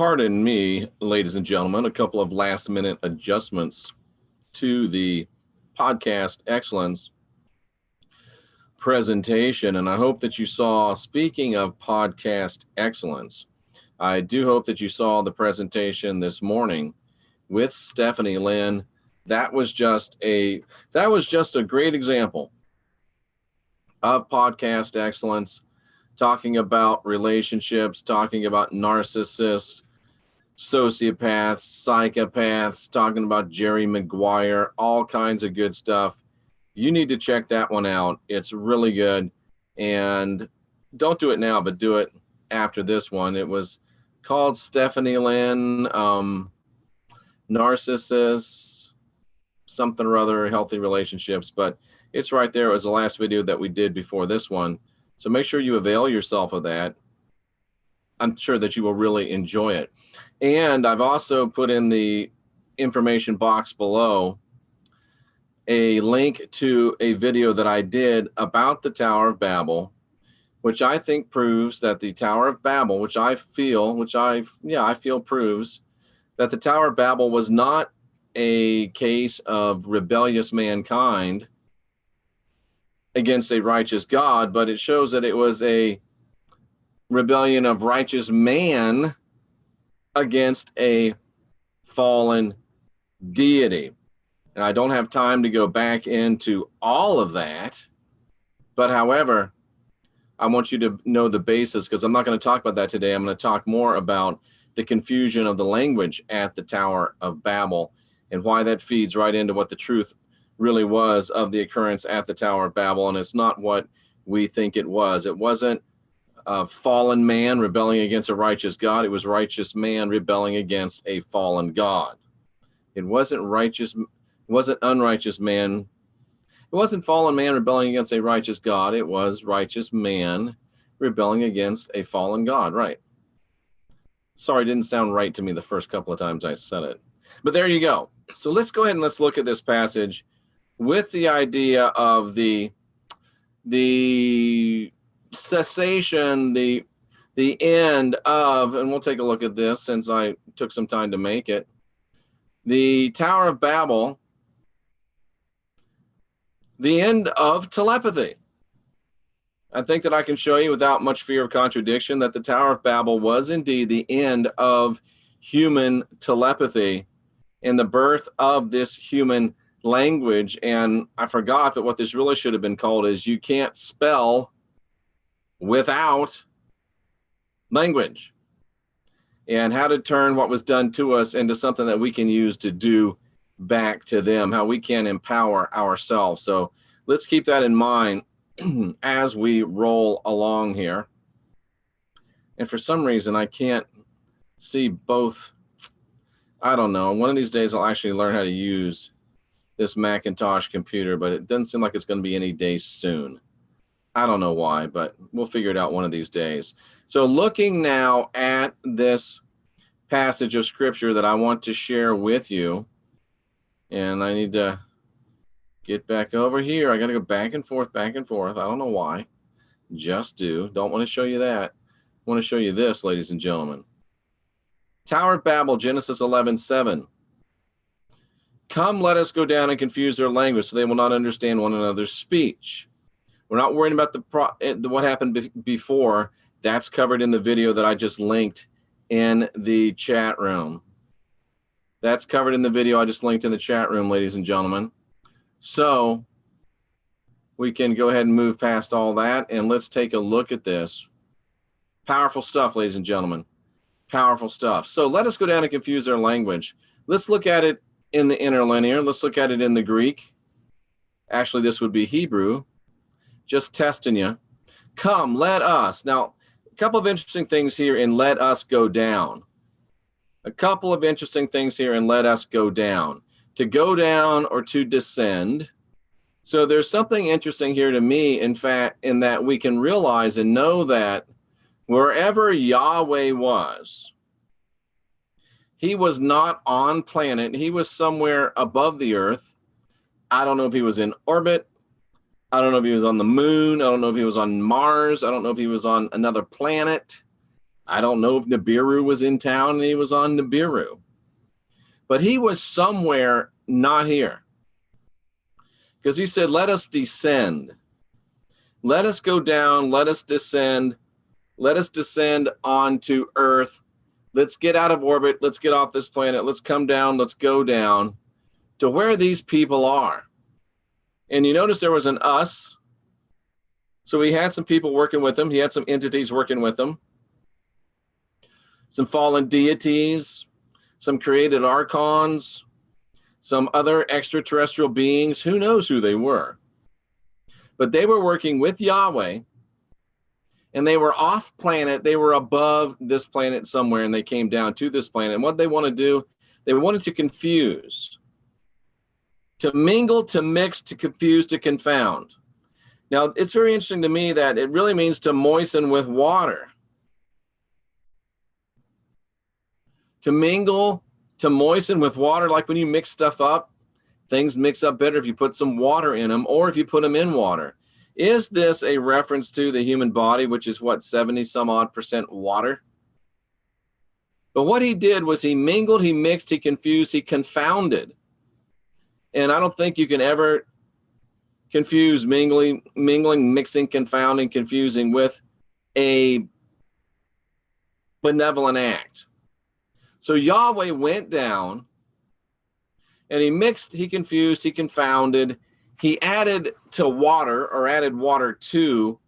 Pardon me, ladies and gentlemen, a couple of last-minute adjustments to the podcast excellence presentation, and I hope that you saw, speaking of podcast excellence, I do hope that you saw the presentation this morning with Stephanie Lynn. That was just a great example of podcast excellence, talking about relationships, talking about narcissists, sociopaths, psychopaths, talking about Jerry Maguire, all kinds of good stuff. You need to check that one out. It's really good. And don't do it now, but do it after this one. It was called Stephanie Lynn, Narcissists, something or other, Healthy Relationships. But it's right there. It was the last video that we did before this one. So make sure you avail yourself of that. I'm sure that you will really enjoy it. And I've also put in the information box below a link to a video that I did about the Tower of Babel, which I think proves that the Tower of Babel, I feel proves that the Tower of Babel was not a case of rebellious mankind against a righteous God, but it shows that it was a rebellion of righteous man against a fallen deity. And I don't have time to go back into all of that, but however, I want you to know the basis, because I'm not going to talk about that today. I'm going to talk more about the confusion of the language at the Tower of Babel and why that feeds right into what the truth really was of the occurrence at the Tower of Babel. And it's not what we think it was. It wasn't a fallen man rebelling against a righteous God. It was righteous man rebelling against a fallen God. It wasn't unrighteous man. It wasn't fallen man rebelling against a righteous God. It was righteous man rebelling against a fallen God. Right. Sorry, it didn't sound right to me the first couple of times I said it. But there you go. So let's go ahead and let's look at this passage with the idea of the cessation, the end of, and we'll take a look at this since I took some time to make it. The Tower of Babel, the end of telepathy. I think that I can show you without much fear of contradiction that the Tower of Babel was indeed the end of human telepathy and the birth of this human language. And I forgot, but what this really should have been called is you can't spell without language, and how to turn what was done to us into something that we can use to do back to them, how we can empower ourselves. So let's keep that in mind as we roll along here. And for some reason, I can't see both. I don't know. One of these days, I'll actually learn how to use this Macintosh computer, but it doesn't seem like it's going to be any day soon. I don't know why, but we'll figure it out one of these days. So looking now at this passage of scripture that I want to share with you, and I need to get back over here. I got to go back and forth. I don't know why. Just do. Don't want to show you that. I want to show you this, ladies and gentlemen. Tower of Babel, Genesis 11:7. Come, let us go down and confuse their language so they will not understand one another's speech. We're not worrying about what happened before. That's covered in the video that I just linked in the chat room. That's covered in the video I just linked in the chat room, ladies and gentlemen. So we can go ahead and move past all that, and let's take a look at this. Powerful stuff, ladies and gentlemen. Powerful stuff. So let us go down and confuse their language. Let's look at it in the interlinear. Let's look at it in the Greek. Actually, this would be Hebrew. Just testing you. Come, let us. Now, a couple of interesting things here in let us go down. A couple of interesting things here in let us go down. To go down or to descend. So there's something interesting here to me, in fact, in that we can realize and know that wherever Yahweh was, he was not on planet. He was somewhere above the earth. I don't know if he was in orbit. I don't know if he was on the moon. I don't know if he was on Mars. I don't know if he was on another planet. I don't know if Nibiru was in town and he was on Nibiru, but he was somewhere not here. Because he said, let us descend. Let us go down. Let us descend. Let us descend onto Earth. Let's get out of orbit. Let's get off this planet. Let's come down. Let's go down to where these people are. And you notice there was an us. So he had some people working with him. He had some entities working with him. Some fallen deities, some created archons, some other extraterrestrial beings. Who knows who they were? But they were working with Yahweh, and they were off planet. They were above this planet somewhere, and they came down to this planet. And what they want to do, they wanted to confuse, to mingle, to mix, to confuse, to confound. Now, it's very interesting to me that it really means to moisten with water. To mingle, to moisten with water, like when you mix stuff up, things mix up better if you put some water in them or if you put them in water. Is this a reference to the human body, which is what, 70 some odd % water? But what he did was he mingled, he mixed, he confused, he confounded. And I don't think you can ever confuse mingling, mixing, confounding, confusing with a benevolent act. So Yahweh went down and he mixed, he confused, he confounded, he added to water, or added water to,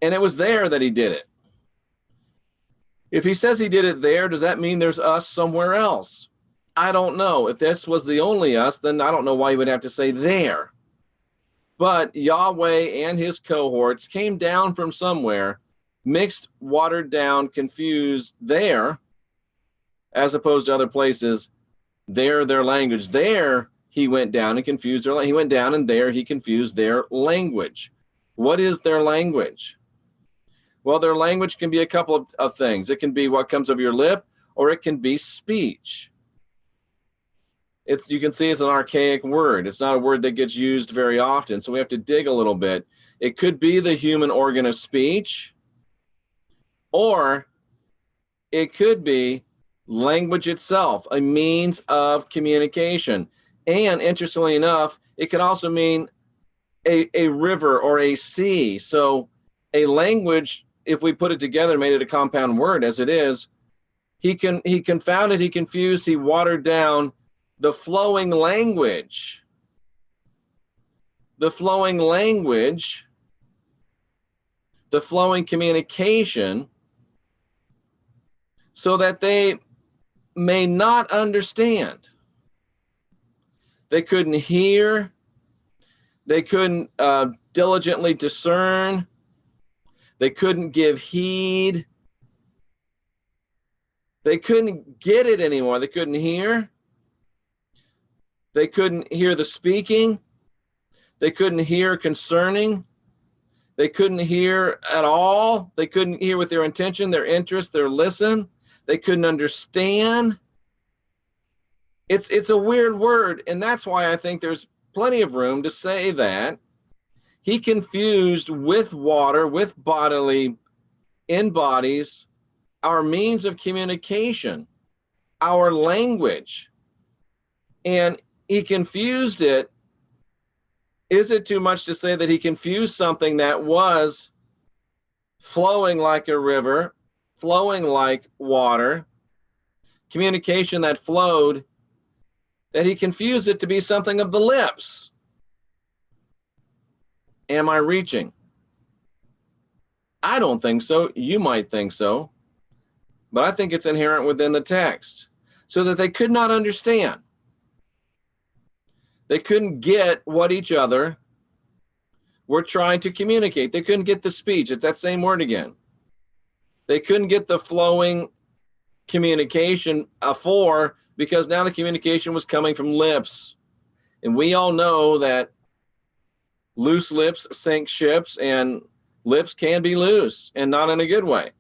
and it was there that he did it. If he says he did it there, does that mean there's us somewhere else? I don't know. If this was the only us, then I don't know why he would have to say there. But Yahweh and his cohorts came down from somewhere, mixed, watered down, confused there, as opposed to other places, their language. There he went down and confused their language. He went down and there he confused their language. What is their language? Well, their language can be a couple of things. It can be what comes of your lip, or it can be speech. You can see it's an archaic word. It's not a word that gets used very often, so we have to dig a little bit. It could be the human organ of speech, or it could be language itself, a means of communication. And interestingly enough, it could also mean a river or a sea. So a language, if we put it together, made it a compound word as it is, he confounded, he confused, he watered down the flowing language. The flowing language, the flowing communication, so that they may not understand. They couldn't hear. They couldn't diligently discern. They couldn't give heed. They couldn't get it anymore. They couldn't hear. They couldn't hear the speaking. They couldn't hear concerning. They couldn't hear at all. They couldn't hear with their intention, their interest, their listen. They couldn't understand. It's a weird word, and that's why I think there's plenty of room to say that he confused with water, with bodily, in bodies, our means of communication, our language. And he confused it. Is it too much to say that he confused something that was flowing like a river, flowing like water, communication that flowed, that he confused it to be something of the lips? Am I reaching? I don't think so. You might think so. But I think it's inherent within the text, so that they could not understand. They couldn't get what each other were trying to communicate. They couldn't get the speech. It's that same word again. They couldn't get the flowing communication because now the communication was coming from lips. And we all know that loose lips sink ships, and lips can be loose, and not in a good way.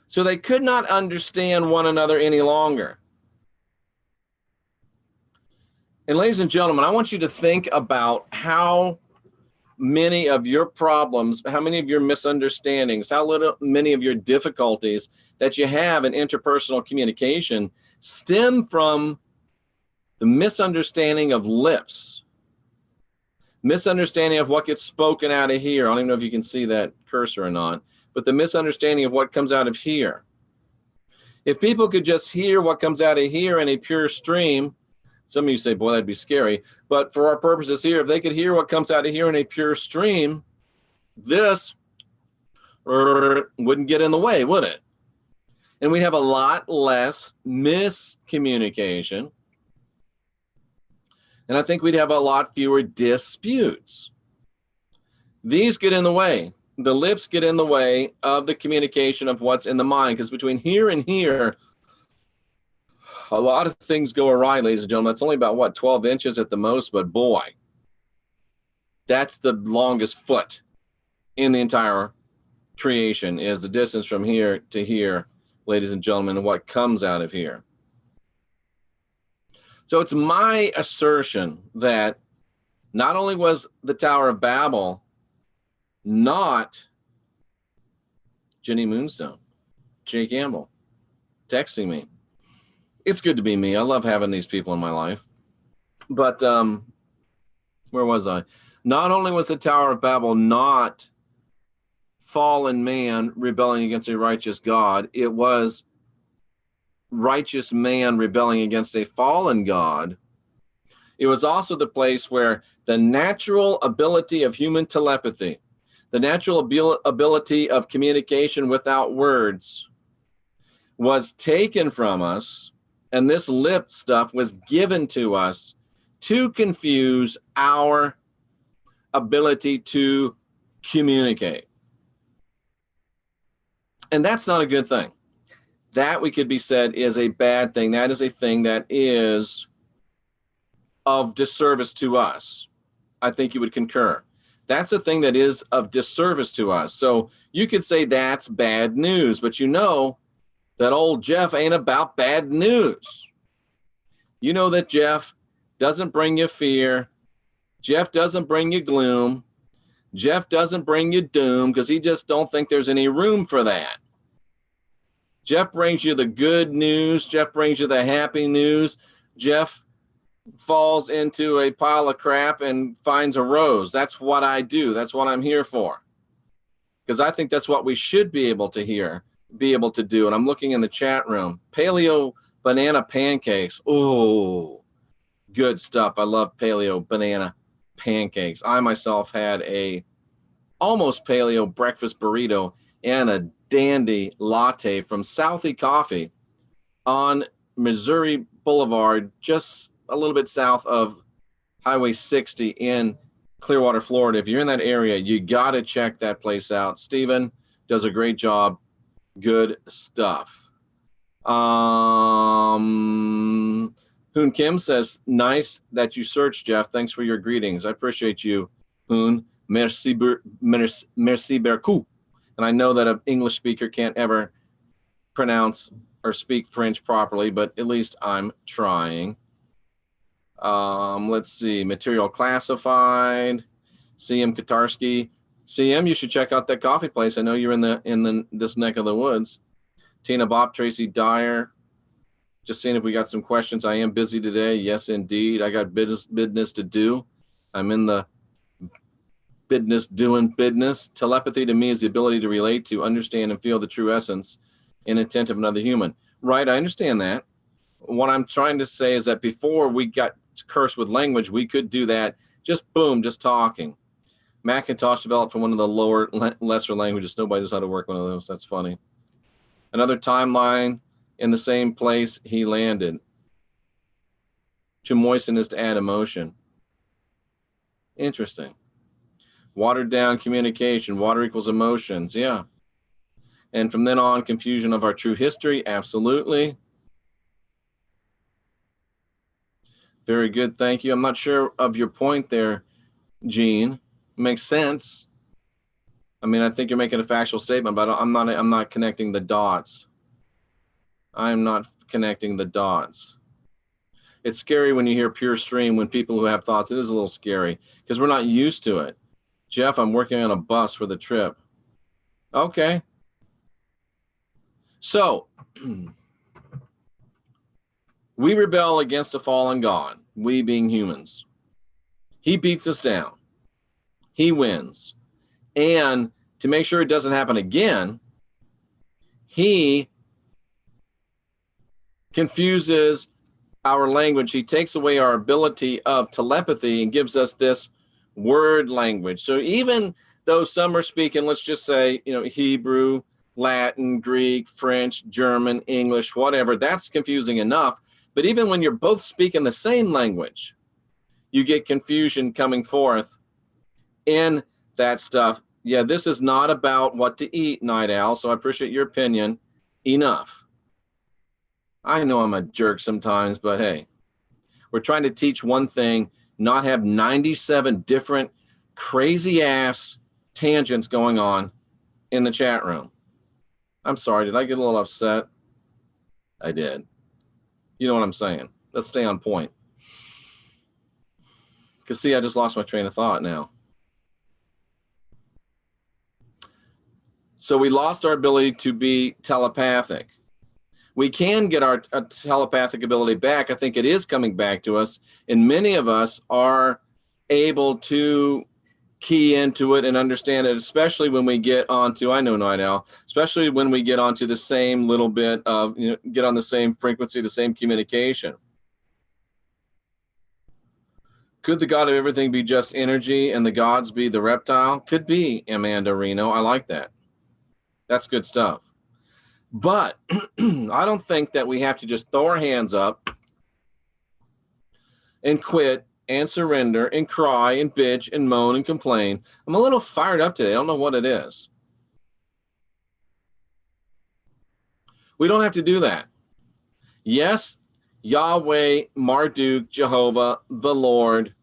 So they could not understand one another any longer. And ladies and gentlemen, I want you to think about how many of your problems, how many of your misunderstandings, many of your difficulties that you have in interpersonal communication stem from the misunderstanding of lips, misunderstanding of what gets spoken out of here. I don't even know if you can see that cursor or not, but the misunderstanding of what comes out of here. If people could just hear what comes out of here in a pure stream, some of you say, boy, that'd be scary. But for our purposes here, if they could hear what comes out of here in a pure stream, this wouldn't get in the way, would it? And we have a lot less miscommunication. And I think we'd have a lot fewer disputes. These get in the way. The lips get in the way of the communication of what's in the mind, because between here and here, a lot of things go awry, ladies and gentlemen. It's only about, what, 12 inches at the most, but boy, that's the longest foot in the entire creation, is the distance from here to here, ladies and gentlemen, and what comes out of here. So it's my assertion that not only was the Tower of Babel not Jenny Moonstone, Jay Campbell, texting me. It's good to be me. I love having these people in my life. But where was I? Not only was the Tower of Babel not fallen man rebelling against a righteous God, it was righteous man rebelling against a fallen God. It was also the place where the natural ability of human telepathy, the natural ability of communication without words, was taken from us, and this lip stuff was given to us to confuse our ability to communicate. And that's not a good thing. That, we could be said, is a bad thing. That is a thing that is of disservice to us. I think you would concur. That's a thing that is of disservice to us. So you could say that's bad news, but you know that old Jeff ain't about bad news. You know that Jeff doesn't bring you fear. Jeff doesn't bring you gloom. Jeff doesn't bring you doom, because he just don't think there's any room for that. Jeff brings you the good news. Jeff brings you the happy news. Jeff falls into a pile of crap and finds a rose. That's what I do. That's what I'm here for. Because I think that's what we should be able to hear, be able to do. And I'm looking in the chat room. Paleo banana pancakes. Oh, good stuff. I love paleo banana pancakes. I myself had a almost paleo breakfast burrito and a dandy latte from Southie Coffee on Missouri Boulevard, just a little bit south of Highway 60 in Clearwater, Florida. If you're in that area, you got to check that place out. Steven does a great job. Good stuff. Hoon Kim says, nice that you searched, Jeff. Thanks for your greetings. I appreciate you, Hoon. Merci beaucoup. And I know that an English speaker can't ever pronounce or speak French properly, but at least I'm trying. Let's see. Material classified. CM Katarski. CM, you should check out that coffee place. I know you're in this neck of the woods. Tina Bob, Tracy Dyer. Just seeing if we got some questions. I am busy today. Yes, indeed. I got business to do. I'm in the business doing business. Telepathy to me is the ability to relate to, understand, and feel the true essence and intent of another human. Right, I understand that. What I'm trying to say is that before we got cursed with language, we could do that. Just boom, just talking. Macintosh developed from one of the lesser languages. Nobody knows how to work one of those. That's funny. Another timeline in the same place he landed. To moisten is to add emotion. Interesting. Watered down communication. Water equals emotions. Yeah. And from then on, confusion of our true history. Absolutely. Very good. Thank you. I'm not sure of your point there, Gene. Makes sense. I mean, I think you're making a factual statement, but I'm not connecting the dots. I'm not connecting the dots. It's scary when you hear pure stream, when people who have thoughts, it is a little scary because we're not used to it. Jeff, I'm working on a bus for the trip. Okay. So, we rebel against a fallen God, we being humans. He beats us down. He wins. And to make sure it doesn't happen again, he confuses our language. He takes away our ability of telepathy and gives us this word language. So even though some are speaking, let's just say, Hebrew, Latin, Greek, French, German, English, whatever, that's confusing enough. But even when you're both speaking the same language, you get confusion coming forth in that stuff. Yeah, this is not about what to eat, Night Owl, so I appreciate your opinion. Enough. I know I'm a jerk sometimes, but hey, we're trying to teach one thing, not have 97 different crazy-ass tangents going on in the chat room. I'm sorry, did I get a little upset? I did. You know what I'm saying. Let's stay on point. Because, see, I just lost my train of thought now. So we lost our ability to be telepathic. We can get our telepathic ability back. I think it is coming back to us. And many of us are able to key into it and understand it, especially when we get onto, I know Night Owl, especially when we get onto the same little bit of, get on the same frequency, the same communication. Could the God of everything be just energy and the gods be the reptile? Could be, Amanda Reno. I like that. That's good stuff. But I don't think that we have to just throw our hands up and quit and surrender and cry and bitch and moan and complain. I'm a little fired up today. I don't know what it is. We don't have to do that. Yes, Yahweh, Marduk, Jehovah, the Lord,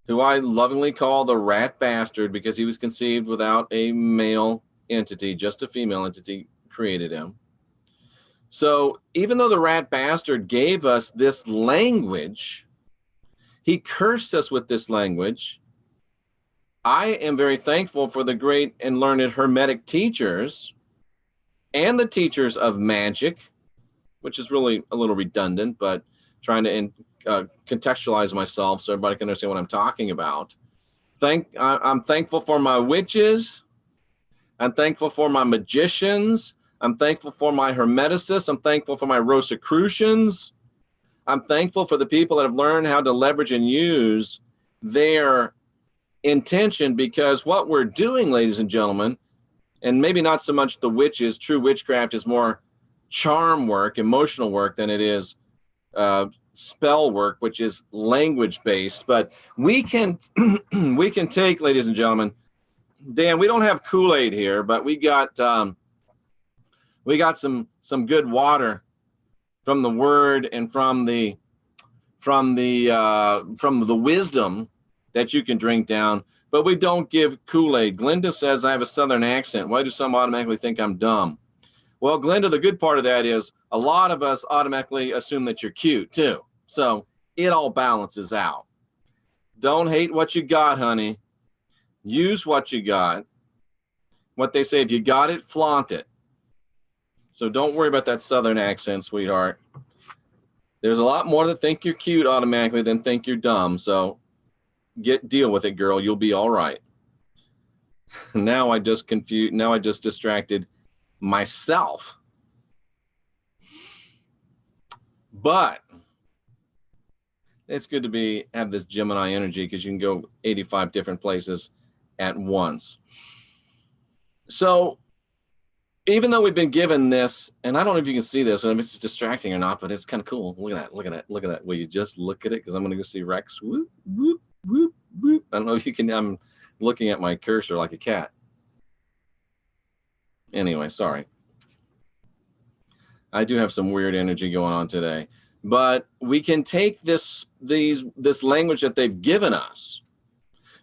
who I lovingly call the rat bastard because he was conceived without a male entity, just a female entity created him. So even though the rat bastard gave us this language, he cursed us with this language. I am very thankful for the great and learned Hermetic teachers and the teachers of magic, which is really a little redundant, but trying to contextualize myself so everybody can understand what I'm talking about. I'm thankful for my witches. I'm thankful for my magicians. I'm thankful for my hermeticists. I'm thankful for my Rosicrucians. I'm thankful for the people that have learned how to leverage and use their intention, because what we're doing, ladies and gentlemen, and maybe not so much the witches, true witchcraft is more charm work, emotional work, than it is spell work, which is language based. But we can we can take, ladies and gentlemen, Dan, we don't have Kool-Aid here, but we got some good water from the word and from the wisdom that you can drink down. But we don't give Kool-Aid. Glenda says I have a Southern accent. Why do some automatically think I'm dumb? Well, Glenda, the good part of that is a lot of us automatically assume that you're cute too. So it all balances out. Don't hate what you got, honey. Use what you got. What they say, if you got it, flaunt it. So don't worry about that Southern accent, sweetheart. There's a lot more that think you're cute automatically than think you're dumb. So deal with it, girl. You'll be all right. Now I just distracted myself. But it's good to have this Gemini energy, because you can go 85 different places at once. So even though we've been given this, and I don't know if you can see this, and if it's distracting or not, but it's kind of cool. Look at that. Look at that. Look at that. Will you just look at it? Because I'm going to go see Rex. Whoop, whoop, whoop, whoop. I don't know if you can. I'm looking at my cursor like a cat. Anyway, sorry. I do have some weird energy going on today. But we can take this language that they've given us.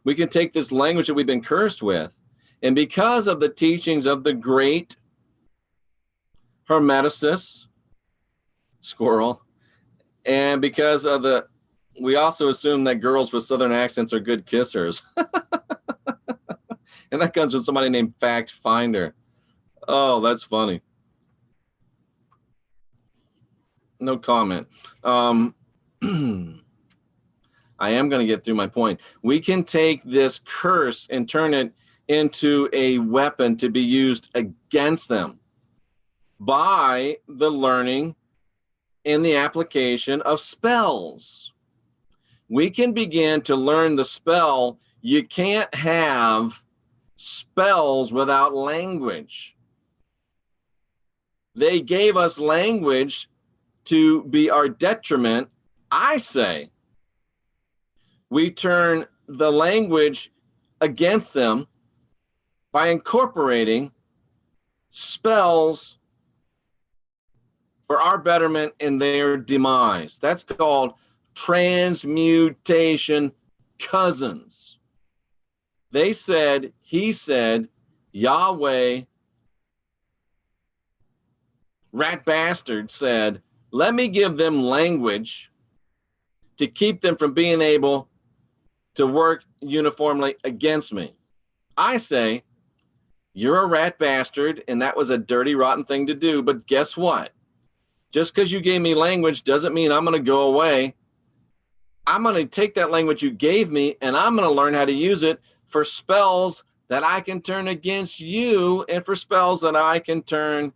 We can take this language that we've been cursed with. And because of the teachings of the great Hermeticists, squirrel, and because of we also assume that girls with Southern accents are good kissers. And that comes from somebody named Fact Finder. Oh, that's funny. No comment. I am going to get through my point. We can take this curse and turn it into a weapon to be used against them by the learning and the application of spells. We can begin to learn the spell. You can't have spells without language. They gave us language to be our detriment. I say we turn the language against them by incorporating spells for our betterment and their demise. That's called transmutation, cousins. They said, he said, Yahweh, rat bastard said, let me give them language to keep them from being able to work uniformly against me. I say, you're a rat bastard, and that was a dirty, rotten thing to do, but guess what? Just because you gave me language doesn't mean I'm going to go away. I'm going to take that language you gave me, and I'm going to learn how to use it for spells that I can turn against you and for spells that I can turn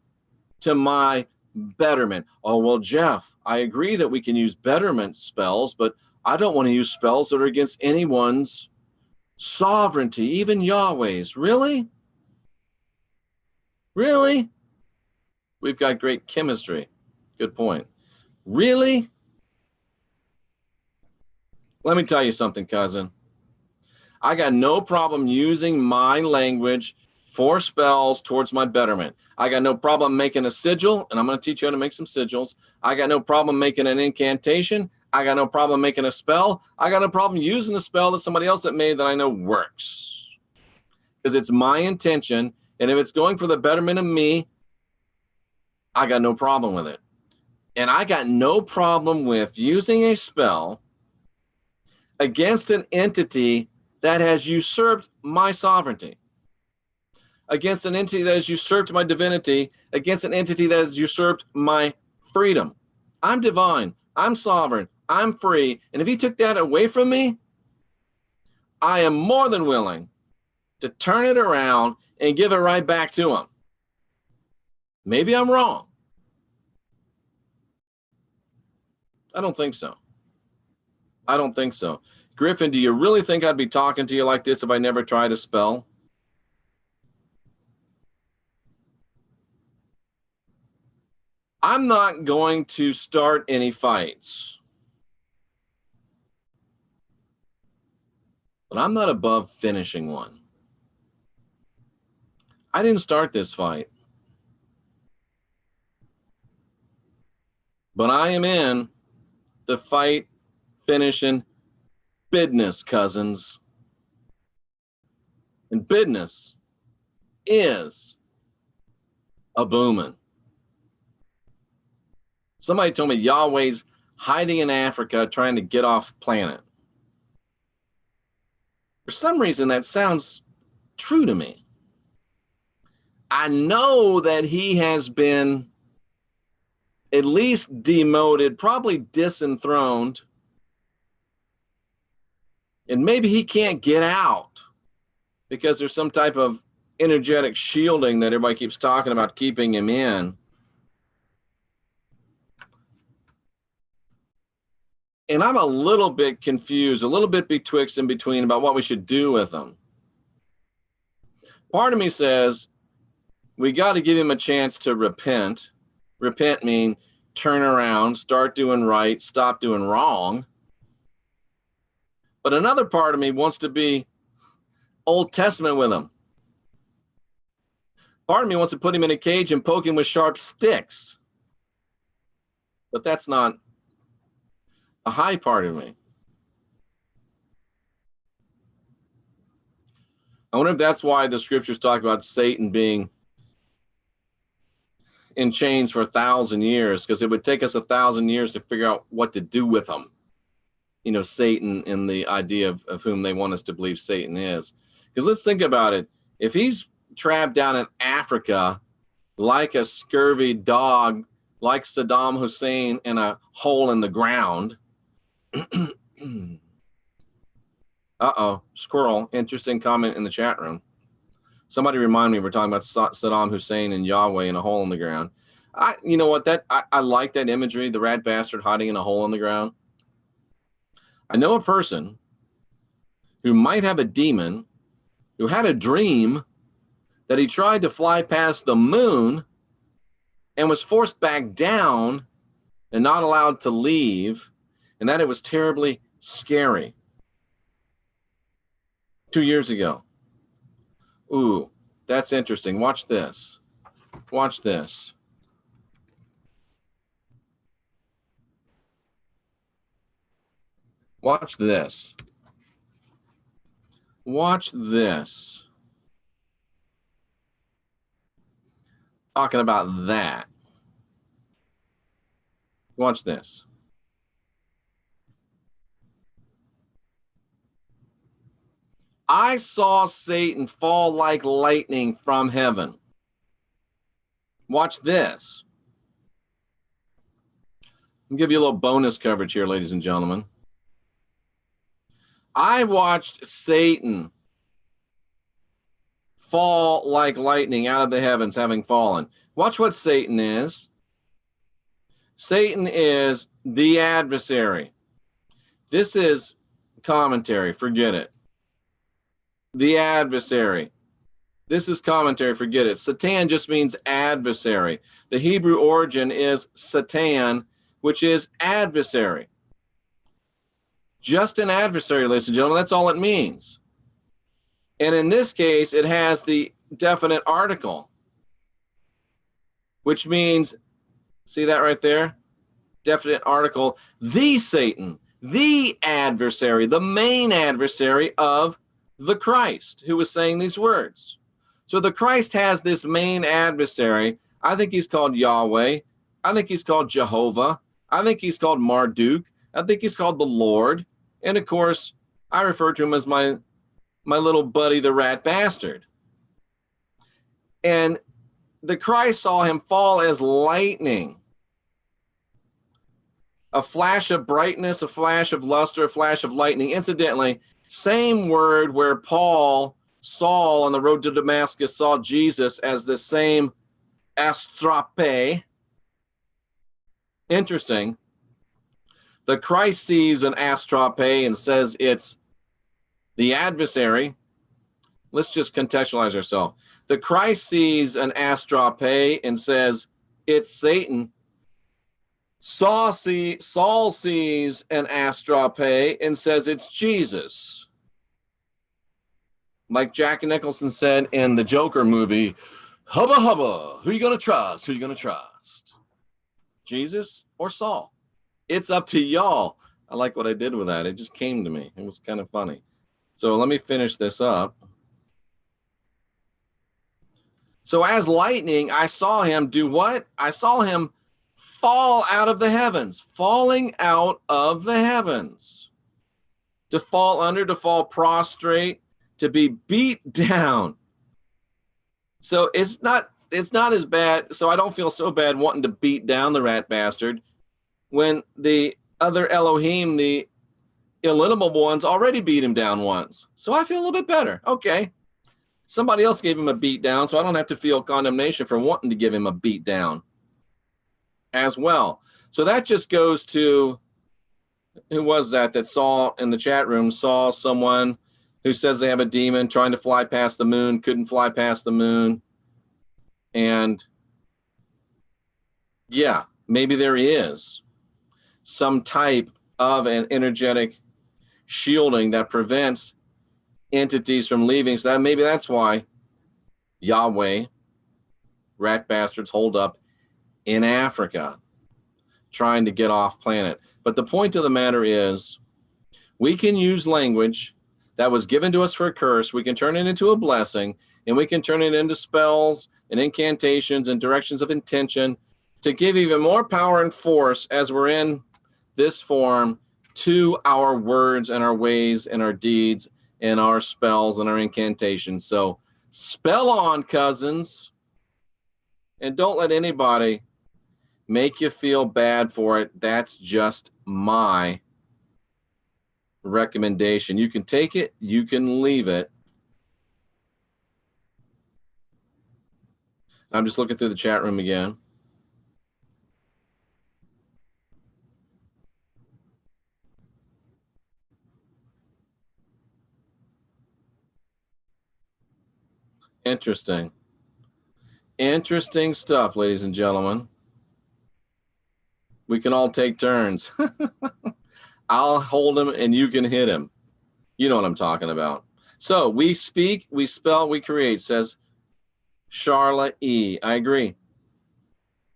to my betterment. Oh, well, Jeff, I agree that we can use betterment spells, but I don't want to use spells that are against anyone's sovereignty, even Yahweh's. Really? Really? We've got great chemistry. Good point. Really? Let me tell you something, cousin. I got no problem using my language for spells towards my betterment. I got no problem making a sigil, and I'm going to teach you how to make some sigils. I got no problem making an incantation. I got no problem making a spell. I got no problem using a spell that somebody else that made that I know works. Because it's my intention, and if it's going for the betterment of me, I got no problem with it. And I got no problem with using a spell against an entity that has usurped my sovereignty, against an entity that has usurped my divinity, against an entity that has usurped my freedom. I'm divine. I'm sovereign. I'm free. And if he took that away from me, I am more than willing to turn it around and give it right back to him. Maybe I'm wrong. I don't think so. I don't think so. Griffin, do you really think I'd be talking to you like this if I never tried a spell? I'm not going to start any fights. But I'm not above finishing one. I didn't start this fight. But I am in the fight finishing business, cousins. And business is a booming. Somebody told me Yahweh's hiding in Africa trying to get off planet. For some reason, that sounds true to me. I know that he has been at least demoted, probably disenthroned, and maybe he can't get out because there's some type of energetic shielding that everybody keeps talking about keeping him in. And I'm a little bit confused, a little bit betwixt and between about what we should do with him. Part of me says we got to give him a chance to repent. Repent mean turn around, start doing right, stop doing wrong. But another part of me wants to be Old Testament with him. Part of me wants to put him in a cage and poke him with sharp sticks. But that's not a high part of me. I wonder if that's why the scriptures talk about Satan being in chains for 1,000 years, because it would take us 1,000 years to figure out what to do with him. You know, Satan and the idea of whom they want us to believe Satan is. Because let's think about it. If he's trapped down in Africa like a scurvy dog, like Saddam Hussein in a hole in the ground. Uh-oh, squirrel. Interesting comment in the chat room. Somebody remind me we're talking about Saddam Hussein and Yahweh in a hole in the ground. You know what? I like that imagery, the rat bastard hiding in a hole in the ground. I know a person who might have a demon who had a dream that he tried to fly past the moon and was forced back down and not allowed to leave, and that it was terribly scary. 2 years ago. Ooh, that's interesting. Watch this. Watch this. Watch this. Watch this. Talking about that. Watch this. I saw Satan fall like lightning from heaven. Watch this. I'll give you a little bonus coverage here, ladies and gentlemen. I watched Satan fall like lightning out of the heavens, having fallen. Watch what Satan is. Satan is the adversary. This is commentary. Forget it. The adversary. This is commentary. Forget it. Satan just means adversary. The Hebrew origin is Satan, which is adversary. Just an adversary, ladies and gentlemen. That's all it means. And in this case, it has the definite article, which means, see that right there? Definite article, the Satan, the adversary, the main adversary of the Christ who was saying these words. So the Christ has this main adversary. I think he's called Yahweh. I think he's called Jehovah. I think he's called Marduk. I think he's called the Lord. And of course, I refer to him as my little buddy, the rat bastard. And the Christ saw him fall as lightning. A flash of brightness, a flash of luster, a flash of lightning. Incidentally, same word where Saul on the road to Damascus saw Jesus as the same astrape. Interesting. The Christ sees an astrape and says it's the adversary. Let's just contextualize ourselves. The Christ sees an astrape and says it's Satan. Saul sees an astrape and says it's Jesus. Like Jack Nicholson said in the Joker movie, hubba hubba, who you going to trust? Who you going to trust? Jesus or Saul? It's up to y'all. I like what I did with that. It just came to me. It was kind of funny. So let me finish this up. So as lightning, I saw him do what? I saw him fall out of the heavens, falling out of the heavens. To fall under, to fall prostrate, to be beat down. So it's not as bad. So I don't feel so bad wanting to beat down the rat bastard when the other Elohim, the illimitable ones, already beat him down once. So I feel a little bit better. Okay. Somebody else gave him a beat down, so I don't have to feel condemnation for wanting to give him a beat down as well. So that just goes to, who was that saw in the chat room, saw someone who says they have a demon trying to fly past the moon, couldn't fly past the moon. And yeah, maybe there is some type of an energetic shielding that prevents entities from leaving. So that maybe that's why Yahweh, rat bastards, hold up in Africa trying to get off planet. But the point of the matter is, we can use language that was given to us for a curse. We can turn it into a blessing, and we can turn it into spells and incantations and directions of intention to give even more power and force as we're in this form to our words and our ways and our deeds and our spells and our incantations. So Spell on, cousins. And don't let anybody make you feel bad for it. That's just my recommendation. You can take it, you can leave it. I'm just looking through the chat room again. Interesting. Interesting stuff, ladies and gentlemen. We can all take turns. I'll hold him and you can hit him. You know what I'm talking about. So we speak, we spell, we create, says Charla E. I agree.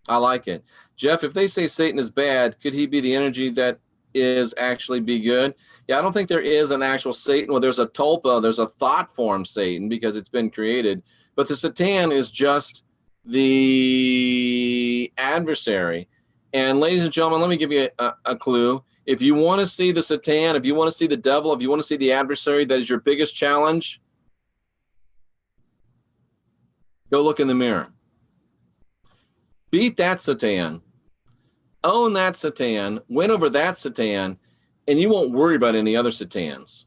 I like it. Jeff, if they say Satan is bad, could he be the energy that is actually be good? Yeah, I don't think there is an actual Satan. Well, there's a tulpa, there's a thought form Satan because it's been created. But the Satan is just the adversary. And ladies and gentlemen, let me give you a clue. If you want to see the Satan, if you want to see the devil, if you want to see the adversary that is your biggest challenge, go look in the mirror. Beat that Satan. Own that Satan. Win over that Satan. And you won't worry about any other Satans.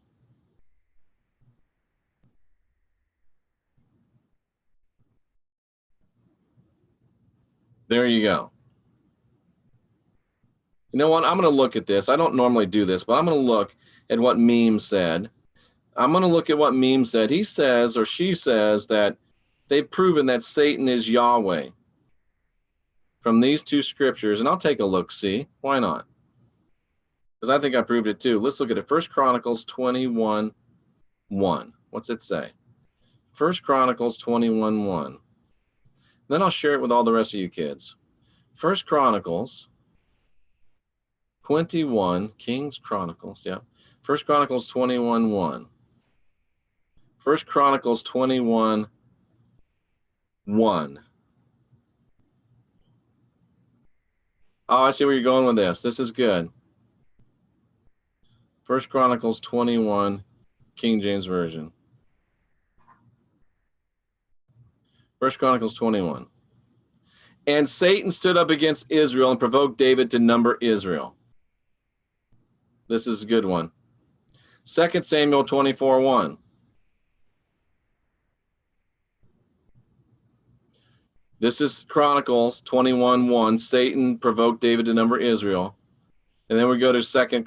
There you go. You know what? I'm going to look at this. I don't normally do this, but I'm going to look at what Meme said. I'm going to look at what Meme said. He says, or she says, that they've proven that Satan is Yahweh from these two scriptures. And I'll take a look, see? Why not? Because I think I proved it too. Let's look at it. 1 Chronicles 21:1. What's it say? 1 Chronicles 21:1. Then I'll share it with all the rest of you kids. 1 Chronicles 21, Kings Chronicles, yeah. 1 Chronicles 21:1. 1 Chronicles 21:1. Oh, I see where you're going with this. This is good. 1 Chronicles 21, King James Version. 1 Chronicles 21. And Satan stood up against Israel and provoked David to number Israel. This is a good one. 2 Samuel 24:1. This is Chronicles 21:1. Satan provoked David to number Israel. And then we go to 2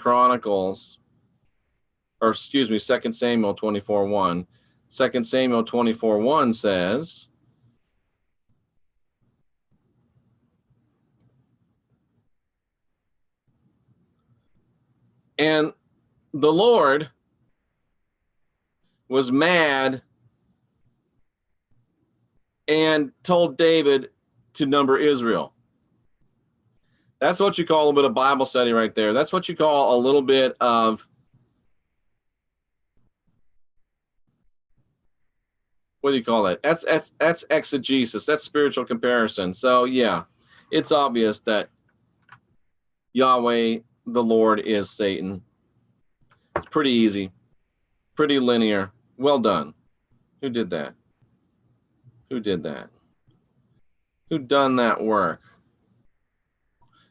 Samuel 24:1. 2 Samuel 24:1 says, and the Lord was mad and told David to number Israel. That's what you call a little bit of Bible study right there. That's what you call a little bit of, what do you call that? That's exegesis. That's spiritual comparison. So yeah, it's obvious that Yahweh, the Lord, is Satan. It's pretty easy, pretty linear. Well done. Who did that? Who did that? Who done that work?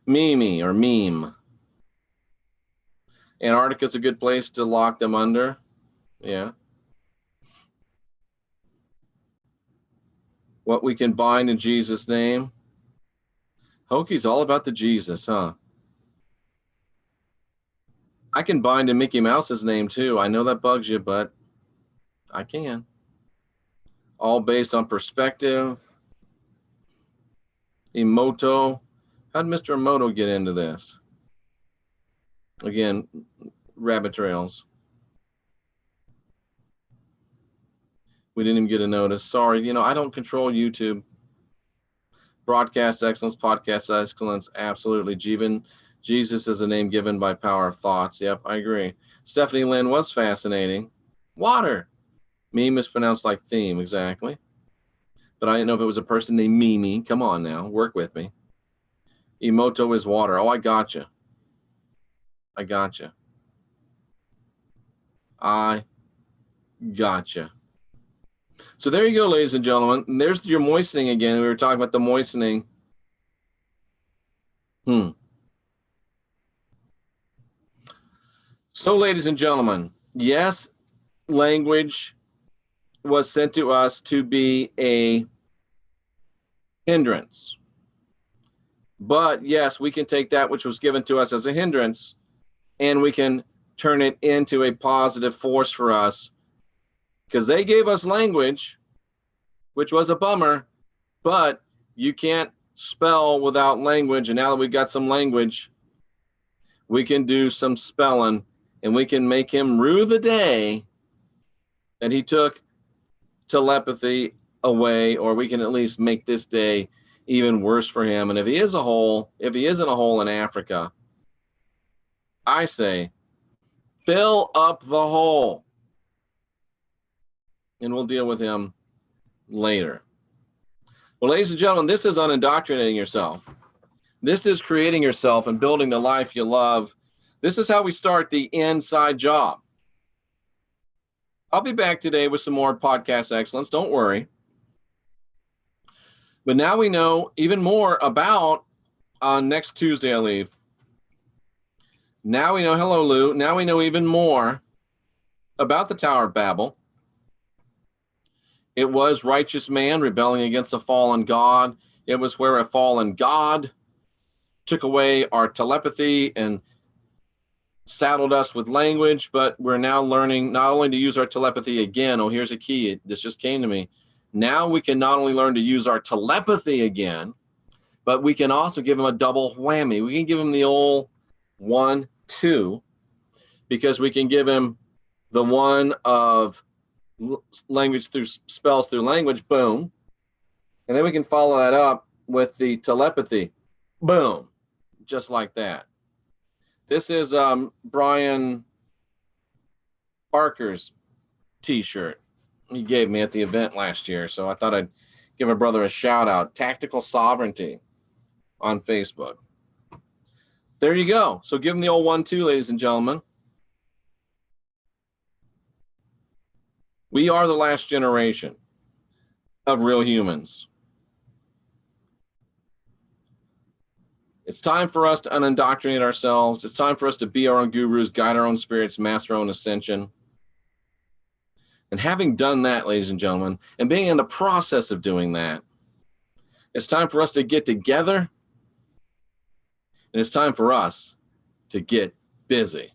Mimi or Meme. Antarctica's a good place to lock them under. Yeah. What we can bind in Jesus' name. Hokey's all about the Jesus, huh? I can bind in Mickey Mouse's name too. I know that bugs you, but I can. All based on perspective. Emoto. How did Mr. Emoto get into this? Again, rabbit trails. We didn't even get a notice. Sorry, you know, I don't control YouTube. Broadcast excellence, podcast excellence, absolutely. Jesus is a name given by power of thoughts. Yep, I agree. Stephanie Lynn was fascinating. Water. Me mispronounced like theme, exactly. But I didn't know if it was a person named Mimi. Come on now, work with me. Emoto is water. Oh, I gotcha. I gotcha. I gotcha. So there you go, ladies and gentlemen. And there's your moistening again. We were talking about the moistening. So, ladies and gentlemen, yes, language was sent to us to be a hindrance. But yes, we can take that which was given to us as a hindrance and we can turn it into a positive force for us, because they gave us language, which was a bummer, but you can't spell without language. And now that we've got some language, we can do some spelling and we can make him rue the day that he took telepathy away, or we can at least make this day even worse for him. And if he isn't a hole in Africa, I say, fill up the hole. And we'll deal with him later. Well, ladies and gentlemen, this is unindoctrinating yourself. This is creating yourself and building the life you love. This is how we start the inside job. I'll be back today with some more podcast excellence. Don't worry. But now we know even more about, next Tuesday I leave. Now we know, hello Lou, now we know even more about the Tower of Babel. It was righteous man rebelling against a fallen God. It was where a fallen God took away our telepathy and saddled us with language, but we're now learning not only to use our telepathy again. Oh, here's a key. This just came to me. Now we can not only learn to use our telepathy again, but we can also give him a double whammy. We can give him the old 1, 2, because we can give him the one of language through spells through language, boom. And then we can follow that up with the telepathy, boom, just like that. This is Brian Barker's t-shirt he gave me at the event last year. So I thought I'd give a brother a shout out. Tactical Sovereignty on Facebook. There you go. So give him the old 1, 2, ladies and gentlemen. We are the last generation of real humans. It's time for us to unindoctrinate ourselves. It's time for us to be our own gurus, guide our own spirits, master our own ascension. And having done that, ladies and gentlemen, and being in the process of doing that, it's time for us to get together, and it's time for us to get busy.